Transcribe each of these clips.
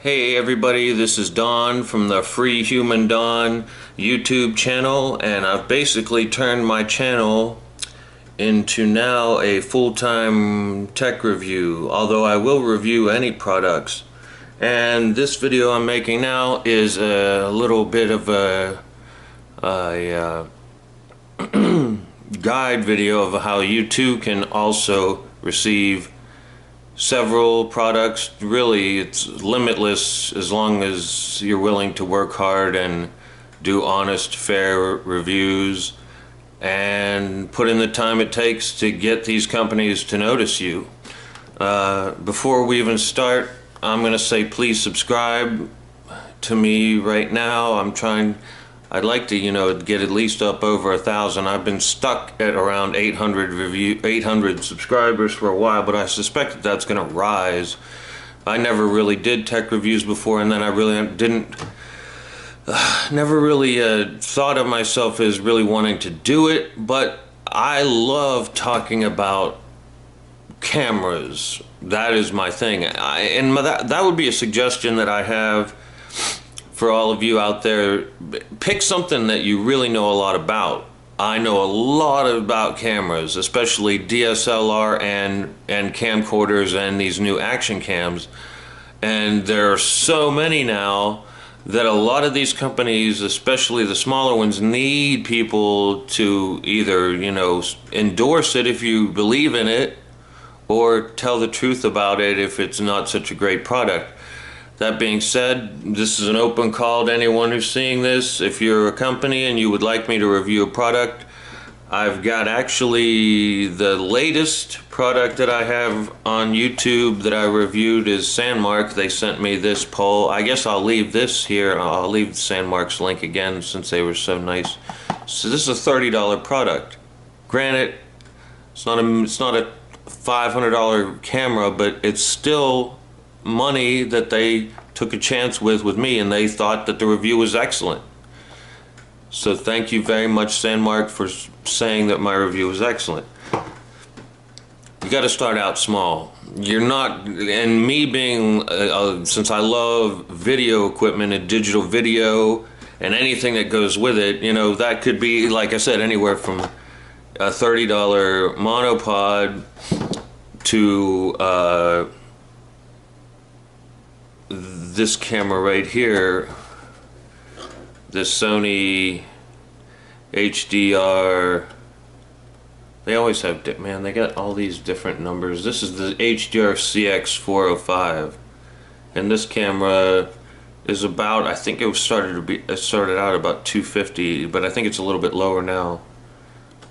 Hey everybody, this is Don from the FreeHumanDon YouTube channel, and I've basically turned my channel into now a full-time tech review, although I will review any products. And this video I'm making now is a little bit of a guide video of how you too can also receive several products. Really, it's limitless as long as you're willing to work hard and do honest, fair reviews and put in the time it takes to get these companies to notice you. Before we even start, I'm gonna say please subscribe to me right now. I'd like to, get at least up over 1,000. I've been stuck at around 800 subscribers for a while, but I suspect that that's going to rise. I never really did tech reviews before, and then I really never really thought of myself as really wanting to do it, but I love talking about cameras. That is my thing. That would be a suggestion that I have for all of you out there. Pick something that you really know a lot about. I know a lot about cameras, especially DSLR and camcorders and these new action cams. And there are so many now that a lot of these companies, especially the smaller ones, need people to either, endorse it if you believe in it, or tell the truth about it if it's not such a great product. That being said, this is an open call to anyone who's seeing this. If you're a company and you would like me to review a product, I've got actually the latest product that I have on YouTube that I reviewed is Sandmark. They sent me this pole. I guess I'll leave this here. I'll leave Sandmark's link again since they were so nice. So this is a $30 product. Granted, it's not a $500 camera, but it's still money that they took a chance with me, and they thought that the review was excellent. So thank you very much, Sandmark, for saying that my review was excellent. You got to start out small. You're not, and me being since I love video equipment and digital video and anything that goes with it, that could be, like I said, anywhere from a $30 monopod to this camera right here, this Sony HDR. They always have, man, they got all these different numbers. This is the HDR CX405, and this camera is about, I think it started out about 250, but I think it's a little bit lower now.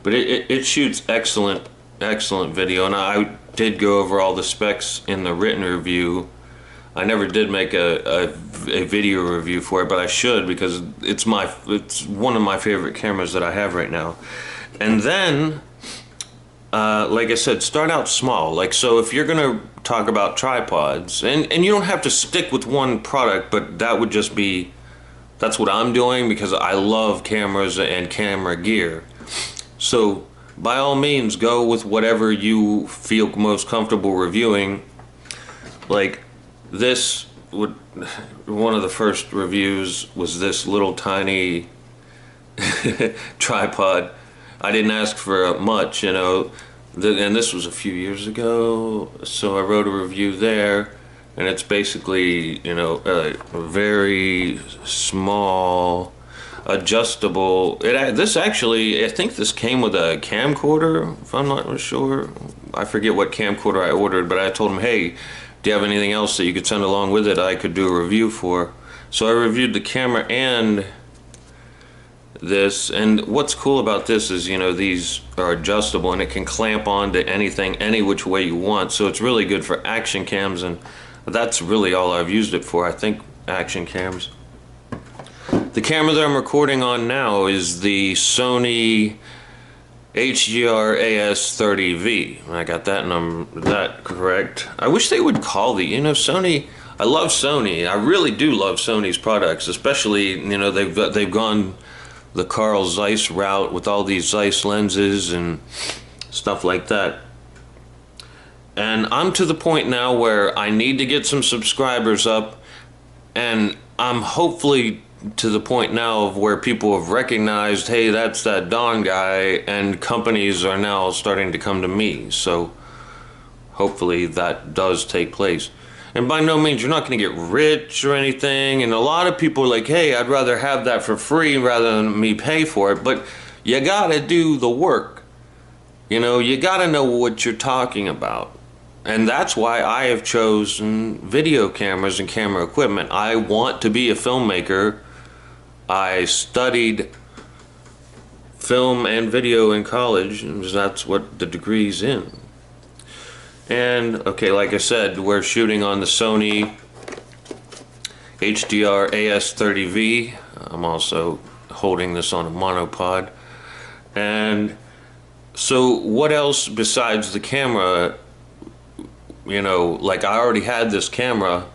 But it shoots excellent video, and I did go over all the specs in the written review. I never did make a video review for it, but I should, because it's one of my favorite cameras that I have right now. And then, like I said, start out small. So if you're gonna talk about tripods, and you don't have to stick with one product, but that would just be, that's what I'm doing because I love cameras and camera gear. So by all means, go with whatever you feel most comfortable reviewing. Like this one of the first reviews was this little tiny tripod. I didn't ask for much, and this was a few years ago, so I wrote a review there, and it's basically, a very small adjustable. This actually, I think this came with a camcorder, if I'm not sure. I forget what camcorder I ordered, but I told him, hey, do you have anything else that you could send along with it I could do a review for? So I reviewed the camera and this, and what's cool about this is, these are adjustable and it can clamp onto anything any which way you want, so it's really good for action cams, and that's really all I've used it for, I think, action cams. The camera that I'm recording on now is the Sony HDR AS30V. I got that correct. I wish they would call Sony. I love Sony. I really do love Sony's products, especially, they've gone the Carl Zeiss route with all these Zeiss lenses and stuff like that. And I'm to the point now where I need to get some subscribers up And I'm hopefully to the point now of where people have recognized, hey, that's that Don guy, and companies are now starting to come to me. So hopefully that does take place. And by no means, you're not going to get rich or anything. And a lot of people are like, hey, I'd rather have that for free rather than me pay for it. But you got to do the work. You know, you got to know what you're talking about. And that's why I have chosen video cameras and camera equipment. I want to be a filmmaker. I studied film and video in college, and that's what the degree's in. And, okay, like I said, we're shooting on the Sony HDR AS30V. I'm also holding this on a monopod. And so what else besides the camera, you know, like I already had this camera,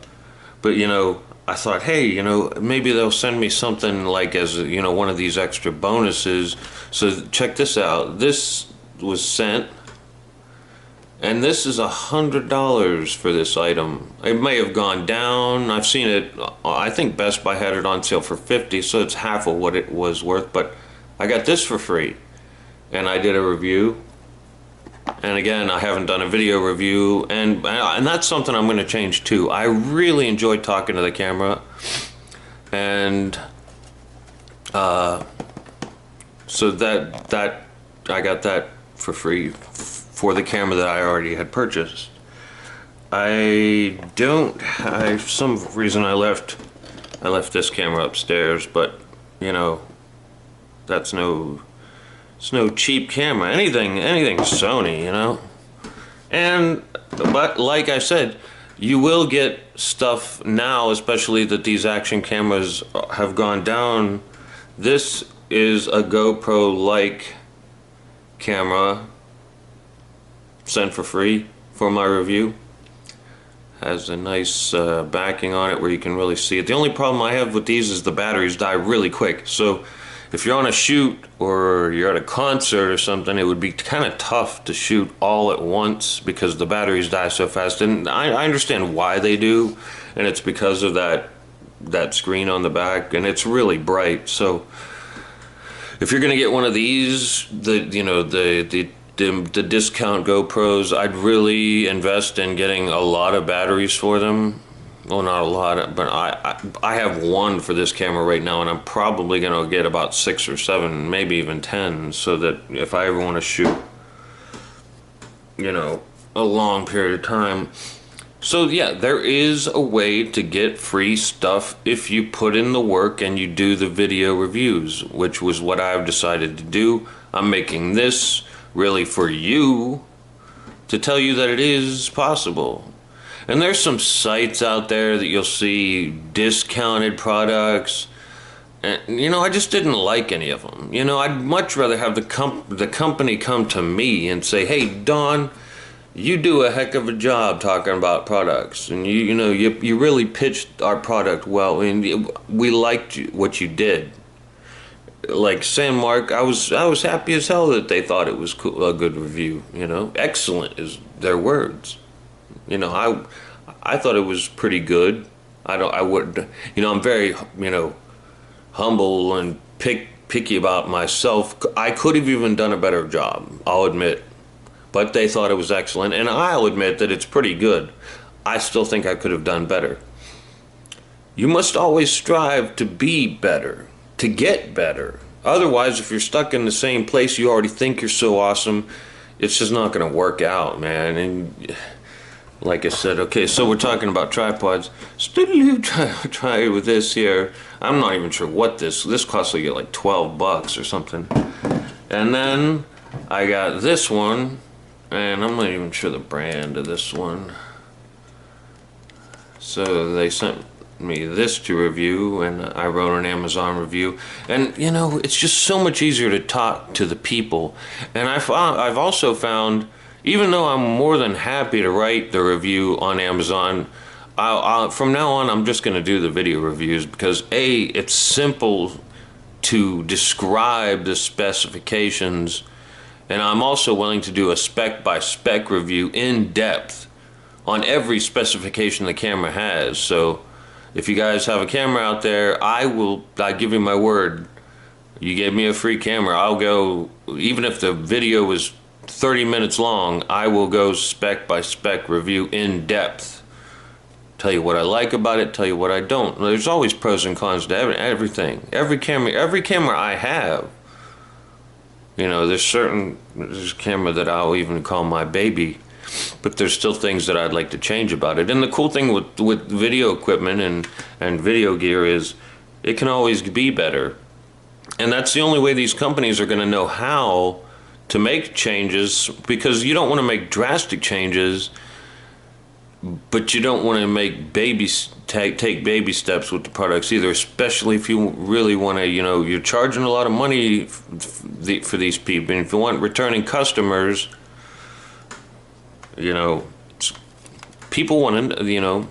but, you know, I thought, hey, you know, maybe they'll send me something like as, you know, one of these extra bonuses. So check this out. This was sent. And this is $100 for this item. It may have gone down. I've seen it. I think Best Buy had it on sale for $50, so it's half of what it was worth. But I got this for free, and I did a review. And again, I haven't done a video review, and that's something I'm going to change too. I really enjoy talking to the camera, and so that I got that for free for the camera that I already had purchased. For some reason I left this camera upstairs, but you know, it's no cheap camera. Anything Sony, you know. But like I said, you will get stuff now, especially that these action cameras have gone down. This is a GoPro-like camera, sent for free for my review. Has a nice backing on it where you can really see it. The only problem I have with these is the batteries die really quick. So if you're on a shoot or you're at a concert or something, it would be kind of tough to shoot all at once because the batteries die so fast. And I understand why they do, and it's because of that screen on the back, and it's really bright. So if you're gonna get one of these, the discount GoPros, I'd really invest in getting a lot of batteries for them. Well, not a lot, but I have one for this camera right now, and I'm probably gonna get about 6 or 7, maybe even 10, so that if I ever want to shoot, you know, a long period of time. So yeah, there is a way to get free stuff if you put in the work and you do the video reviews, which was what I've decided to do. I'm making this really for you to tell you that it is possible. And there's some sites out there that you'll see discounted products, and you know, I just didn't like any of them. You know, I'd much rather have the company come to me and say, hey Don, you do a heck of a job talking about products, and you really pitched our product well, and we liked what you did. Like San Mark, I was happy as hell that they thought it was cool, a good review. You know, excellent is their words. You know, I thought it was pretty good. I'm very, you know, humble and picky about myself. I could have even done a better job, I'll admit. But they thought it was excellent, and I'll admit that it's pretty good. I still think I could have done better. You must always strive to be better, to get better. Otherwise, if you're stuck in the same place you already think you're so awesome, it's just not going to work out, man. And like I said, okay, so we're talking about tripods. Try with this here. I'm not even sure what this costs like $12 or something. And then I got this one, and I'm not even sure the brand of this one. So they sent me this to review, and I wrote an Amazon review. And you know, it's just so much easier to talk to the people. And I've also found, even though I'm more than happy to write the review on Amazon, from now on I'm just going to do the video reviews because A, it's simple to describe the specifications, and I'm also willing to do a spec by spec review in depth on every specification the camera has. So If you guys have a camera out there, I give you my word. You gave me a free camera, I'll go, even if the video was 30 minutes long, I will go spec by spec review in depth. Tell you what I like about it, tell you what I don't. There's always pros and cons to everything. Every camera I have, you know, there's a camera that I'll even call my baby, but there's still things that I'd like to change about it. And the cool thing with video equipment and video gear is it can always be better. And that's the only way these companies are going to know how to make changes, because you don't want to make drastic changes, but you don't want to make take baby steps with the products either, especially if you really want to, you know, you're charging a lot of money for these people. And if you want returning customers, you know, people want to, you know.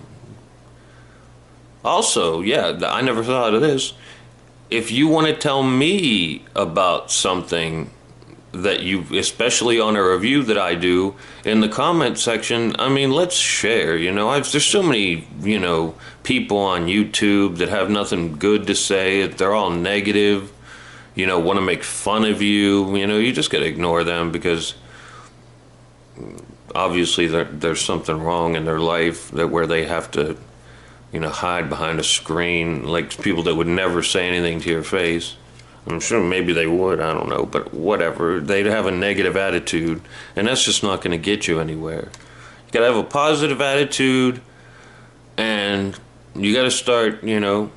Also, yeah, I never thought of this. If you want to tell me about something that you, especially on a review that I do, in the comment section, I mean, let's share, you know. There's so many, you know, people on YouTube that have nothing good to say. They're all negative, you know, want to make fun of you. You know, you just got to ignore them, because obviously there's something wrong in their life where they have to, you know, hide behind a screen, like people that would never say anything to your face. I'm sure maybe they would, I don't know, but whatever. They'd have a negative attitude, and that's just not going to get you anywhere. You got to have a positive attitude, and you got to start, you know,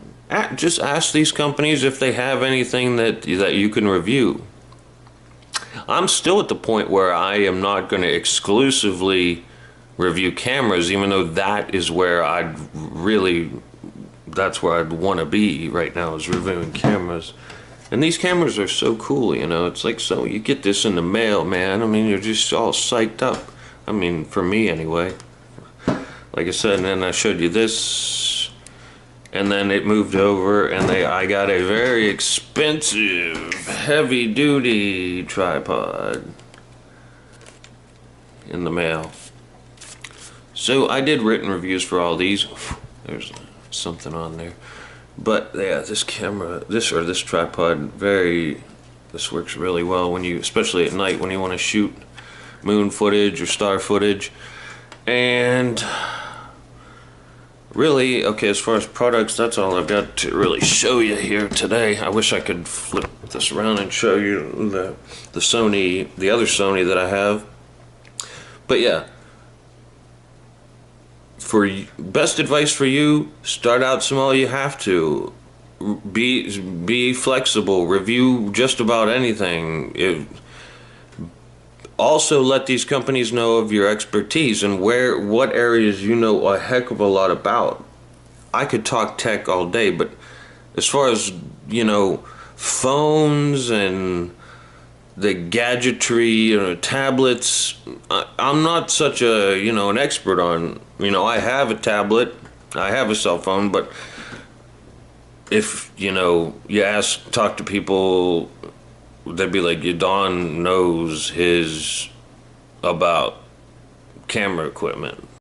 just ask these companies if they have anything that you can review. I'm still at the point where I am not going to exclusively review cameras, even though that is where that's where I'd want to be right now, is reviewing cameras. And these cameras are so cool, you know. It's like, so you get this in the mail, man. I mean, you're just all psyched up. I mean, for me anyway. Like I said, and then I showed you this, and then it moved over, and I got a very expensive, heavy-duty tripod in the mail. So I did written reviews for all these. There's something on there. But yeah, this camera, this tripod, this works really well when you, especially at night when you want to shoot moon footage or star footage. And really, okay, as far as products, that's all I've got to really show you here today. I wish I could flip this around and show you the Sony, the other Sony that I have. But yeah, for best advice for you, start out small. You have to be flexible. Review just about anything. Also, let these companies know of your expertise and what areas you know a heck of a lot about. I could talk tech all day, but as far as, you know, phones and the gadgetry, you know, tablets, I'm not such a, you know, an expert on, you know, I have a tablet, I have a cell phone, but if, you know, you talk to people, they'd be like, Don knows his about camera equipment.